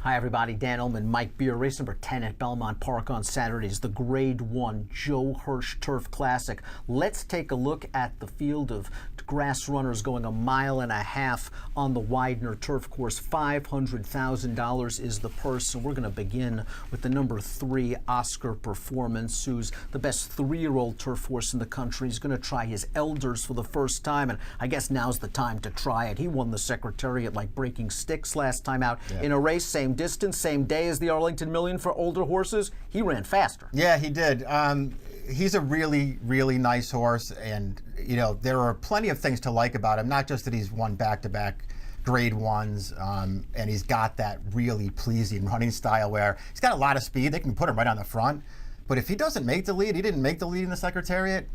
Hi everybody, Dan Illman, Mike Beer, race number 10 at Belmont Park on Saturdays, the Grade 1 Joe Hirsch Turf Classic. Let's take a look at the field of grass runners going a mile and a half on the Widener Turf Course. $500,000 is the purse, and we're going to begin with the number 3 Oscar Performance, who's the best 3-year-old turf horse in the country. He's going to try his elders for the first time, and I guess now's the time to try it. He won the Secretariat like breaking sticks last time out in a race, same distance, same day as the Arlington Million for older horses. He ran faster. Yeah, he did. He's a really, really nice horse, and you know there are plenty of things to like about him. Not just that he's won back-to-back Grade 1s, and he's got that really pleasing running style where he's got a lot of speed. They can put him right on the front, but if he doesn't make the lead, he didn't make the lead in the Secretariat.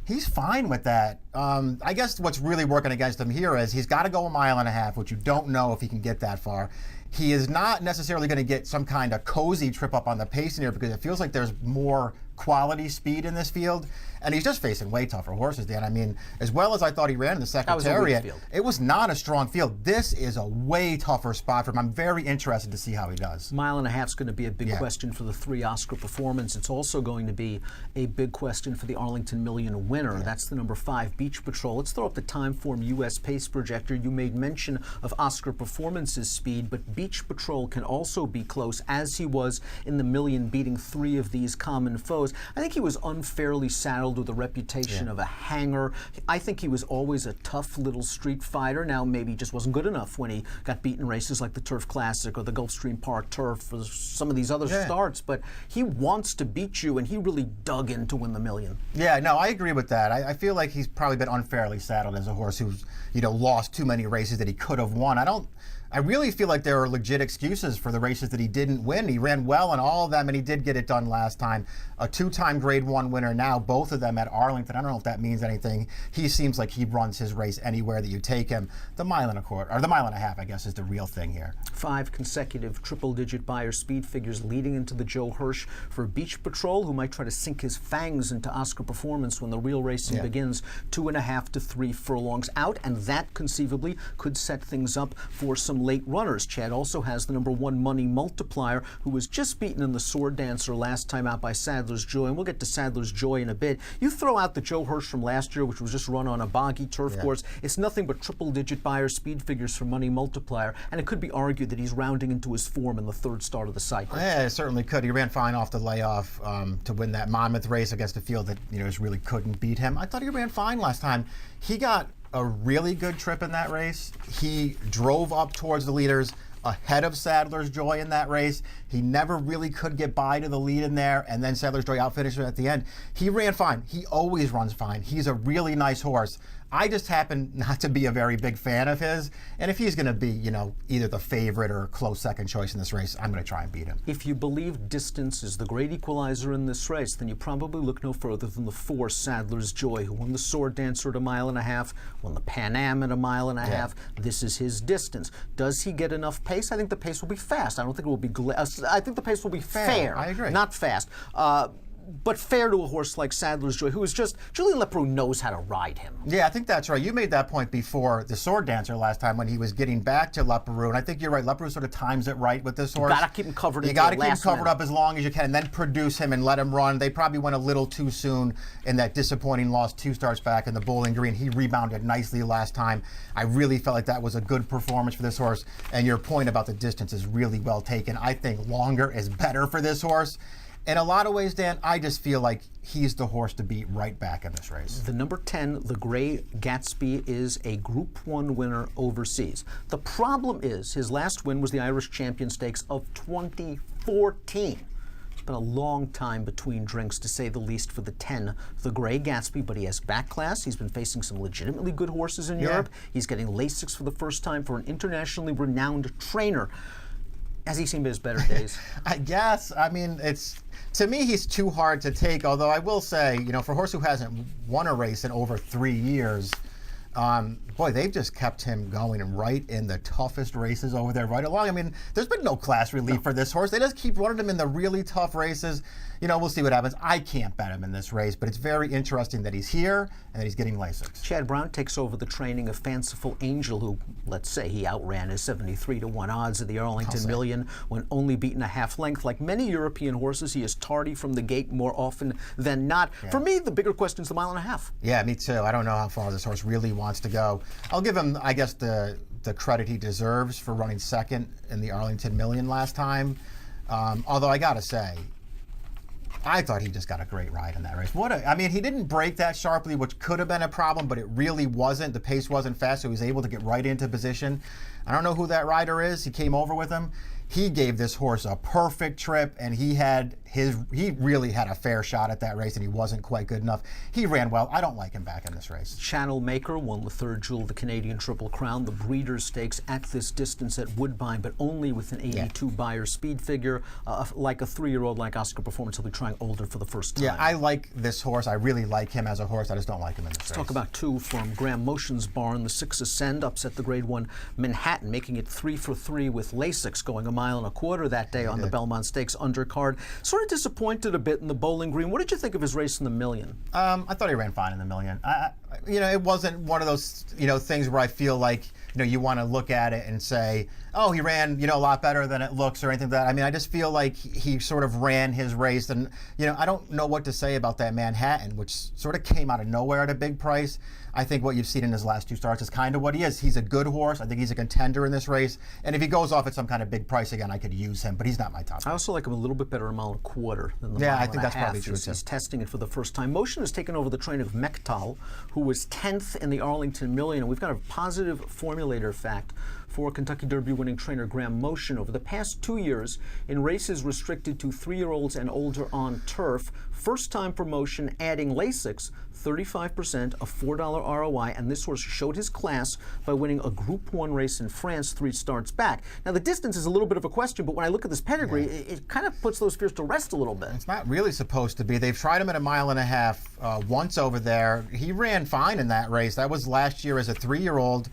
He's fine with that. I guess what's really working against him here is he's got to go a mile and a half, which you don't know if he can get that far. He is not necessarily going to get some kind of cozy trip up on the pacing here because it feels like there's more quality speed in this field, and he's just facing way tougher horses, Dan. I mean, as well as I thought he ran in the Secretariat, it was not a strong field. This is a way tougher spot for him. I'm very interested to see how he does. Mile and a half is going to be a big question for the 3 Oscar Performance. It's also going to be a big question for the Arlington Million winner. That's the number 5 Beach Patrol. Let's throw up the Timeform US Pace Projector. You made mention of Oscar Performance's speed, but Beach Patrol can also be close, as he was in the Million, beating 3 of these common foes. I think he was unfairly saddled with a reputation of a hanger. I think he was always a tough little street fighter. Now maybe he just wasn't good enough when he got beaten in races like the Turf Classic or the Gulfstream Park Turf or some of these other starts, but he wants to beat you, and he really dug in to win the Million. Yeah, no, I agree with that. I feel like he's probably been unfairly saddled as a horse who's, you know, lost too many races that he could have won. I really feel like there are legit excuses for the races that he didn't win. He ran well in all of them, and he did get it done last time. A 2-time Grade 1 winner now, both of them at Arlington. I don't know if that means anything. He seems like he runs his race anywhere that you take him. The mile and a quarter, or the mile and a half, I guess, is the real thing here. 5 consecutive triple-digit Beyer speed figures leading into the Joe Hirsch for Beach Patrol, who might try to sink his fangs into Oscar Performance when the real racing begins. 2.5 to 3 furlongs out, and that conceivably could set things up for some late runners. Chad also has the number 1 Money Multiplier, who was just beaten in the Sword Dancer last time out by Sadler's Joy, and we'll get to Sadler's Joy in a bit. You throw out the Joe Hirsch from last year, which was just run on a boggy turf course. It's nothing but triple-digit Beyer speed figures for Money Multiplier, and it could be argued that he's rounding into his form in the 3rd start of the cycle. Yeah, it certainly could. He ran fine off the layoff to win that Monmouth race against a field that, you know, just really couldn't beat him. I thought he ran fine last time. He got a really good trip in that race. He drove up towards the leaders ahead of Sadler's Joy in that race. He never really could get by to the lead in there, and then Sadler's Joy outfinished him at the end. He ran fine. He always runs fine. He's a really nice horse. I just happen not to be a very big fan of his, and if he's going to be, you know, either the favorite or a close second choice in this race, I'm going to try and beat him. If you believe distance is the great equalizer in this race, then you probably look no further than the 4 Sadler's Joy, who won the Sword Dancer at a mile and a half, won the Pan Am at a mile and a half. This is his distance. Does he get enough pace? I think the pace will be fast. I don't think it will be I think the pace will be fair. I agree. Not fast. But fair to a horse like Sadler's Joy, who is just, Julian Leparoux knows how to ride him. Yeah, I think that's right. You made that point before the Sword Dancer last time when he was getting back to Leparoux, and I think you're right. Leparoux sort of times it right with this horse. You gotta keep him covered. You gotta keep him covered up as long as you can, and then produce him and let him run. They probably went a little too soon in that disappointing loss 2 starts back in the Bowling Green. He rebounded nicely last time. I really felt like that was a good performance for this horse, and your point about the distance is really well taken. I think longer is better for this horse. In a lot of ways, Dan, I just feel like he's the horse to beat right back in this race. The number 10, the Gray Gatsby, is a Group 1 winner overseas. The problem is his last win was the Irish Champion Stakes of 2014. It's been a long time between drinks, to say the least, for the 10, the Gray Gatsby, but he has back class. He's been facing some legitimately good horses in Europe. He's getting Lasix for the first time for an internationally renowned trainer. Has he seen his better days? I guess. I mean, to me, he's too hard to take, although I will say, you know, for a horse who hasn't won a race in over 3 years, Boy, they've just kept him going right in the toughest races over there, right along. I mean, there's been no class relief for this horse. They just keep running him in the really tough races. You know, we'll see what happens. I can't bet him in this race, but it's very interesting that he's here and that he's getting Lasix. Chad Brown takes over the training of Fanciful Angel, who, let's say, he outran his 73-1 odds at the Arlington Million when only beaten a half length. Like many European horses, he is tardy from the gate more often than not. Yeah. For me, the bigger question is the 1.5 miles. Yeah, me too. I don't know how far this horse really wants to go. I'll give him, I guess, the credit he deserves for running second in the Arlington Million last time. Although I gotta say, I thought he just got a great ride in that race. I mean, he didn't break that sharply, which could have been a problem, but it really wasn't. The pace wasn't fast, so he was able to get right into position. I don't know who that rider is. He came over with him. He gave this horse a perfect trip, and he really had a fair shot at that race, and he wasn't quite good enough. He ran well. I don't like him back in this race. Channel Maker won the third jewel of the Canadian Triple Crown, the Breeders' Stakes, at this distance at Woodbine, but only with an 82 Beyer speed figure. Like a 3-year-old like Oscar Performance, he'll be trying older for the first time. Yeah, I like this horse. I really like him as a horse. I just don't like him in this race. Talk about two from Graham Motion's barn. The 6 Ascend upset the Grade 1 Manhattan, making it 3 for 3 with Lasix, going 1.25 miles that day on the Belmont Stakes undercard. Sort of disappointed a bit in the Bowling Green. What did you think of his race in the Million? I thought he ran fine in the Million. It wasn't one of those, things where I feel like, you want to look at it and say, oh, he ran, a lot better than it looks or anything like that. I mean, I just feel like he sort of ran his race, and, I don't know what to say about that Manhattan, which sort of came out of nowhere at a big price. I think what you've seen in his last 2 starts is kind of what he is. He's a good horse. I think he's a contender in this race. And if he goes off at some kind of big price again, I could use him, but he's not my top. I also like him a little bit better a 1.25 than the 1.5 I think that's probably true. He's testing it for the first time. Motion has taken over the train of Mechtal, who was 10th in the Arlington Million. And we've got a positive formulator fact for Kentucky Derby winning trainer Graham Motion. Over the past 2 years, in races restricted to 3-year-olds and older on turf, first time promotion adding Lasix, 35%, a $4 ROI, and this horse showed his class by winning a Group 1 race in France 3 starts back. Now, the distance is a little bit of a question, but when I look at this pedigree, it kind of puts those fears to rest a little bit. It's not really supposed to be. They've tried him at 1.5 miles once over there. He ran fine in that race. That was last year as a 3-year-old.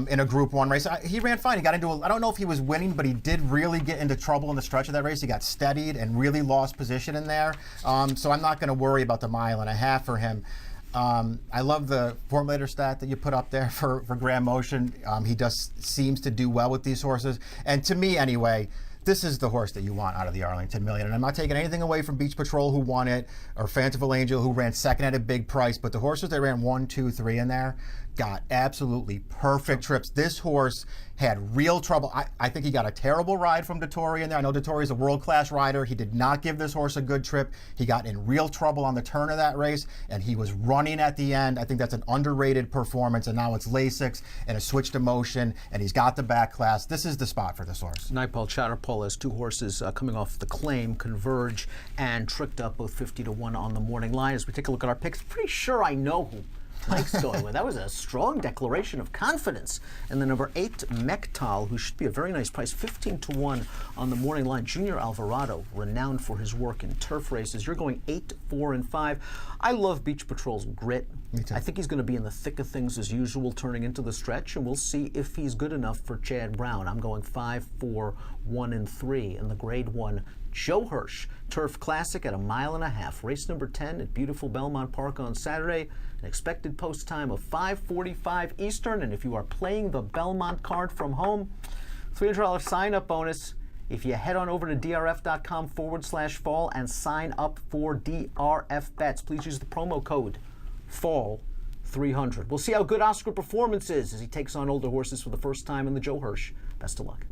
In a Group 1 race. He ran fine. He got into I don't know if he was winning, but he did really get into trouble in the stretch of that race. He got steadied and really lost position in there. So I'm not going to worry about the 1.5 miles for him. I love the formulator stat that you put up there for Graham Motion. He just seems to do well with these horses. And to me, anyway, this is the horse that you want out of the Arlington Million. And I'm not taking anything away from Beach Patrol, who won it, or Fanciful Angel, who ran second at a big price. But the horses that ran 1, 2, 3 in there got absolutely perfect trips. This horse had real trouble. I think he got a terrible ride from Dettori in there. I know Dettori's a world-class rider. He did not give this horse a good trip. He got in real trouble on the turn of that race, and he was running at the end. I think that's an underrated performance, and now it's Lasix and a switch to Motion, and he's got the back class. This is the spot for this horse. Nightpaul Chatterpaul has 2 horses coming off the claim, Converge and Tricked Up, both 50-1 on the morning line. As we take a look at our picks, pretty sure I know who Mike's going with. That was a strong declaration of confidence. And the number 8, Mechtal, who should be a very nice price, 15-1 on the morning line. Junior Alvarado, renowned for his work in turf races. You're going 8, 4, and 5. I love Beach Patrol's grit. Me too. I think he's going to be in the thick of things as usual, turning into the stretch, and we'll see if he's good enough for Chad Brown. I'm going 5, 4, 1, and 3 in the Grade 1 Joe Hirsch Turf Classic at 1.5 miles. Race number 10 at beautiful Belmont Park on Saturday. An expected post time of 5:45 Eastern. And if you are playing the Belmont card from home, $300 sign-up bonus if you head on over to drf.com/fall and sign up for DRF bets. Please use the promo code FALL300. We'll see how good Oscar Performance is as he takes on older horses for the first time in the Joe Hirsch. Best of luck.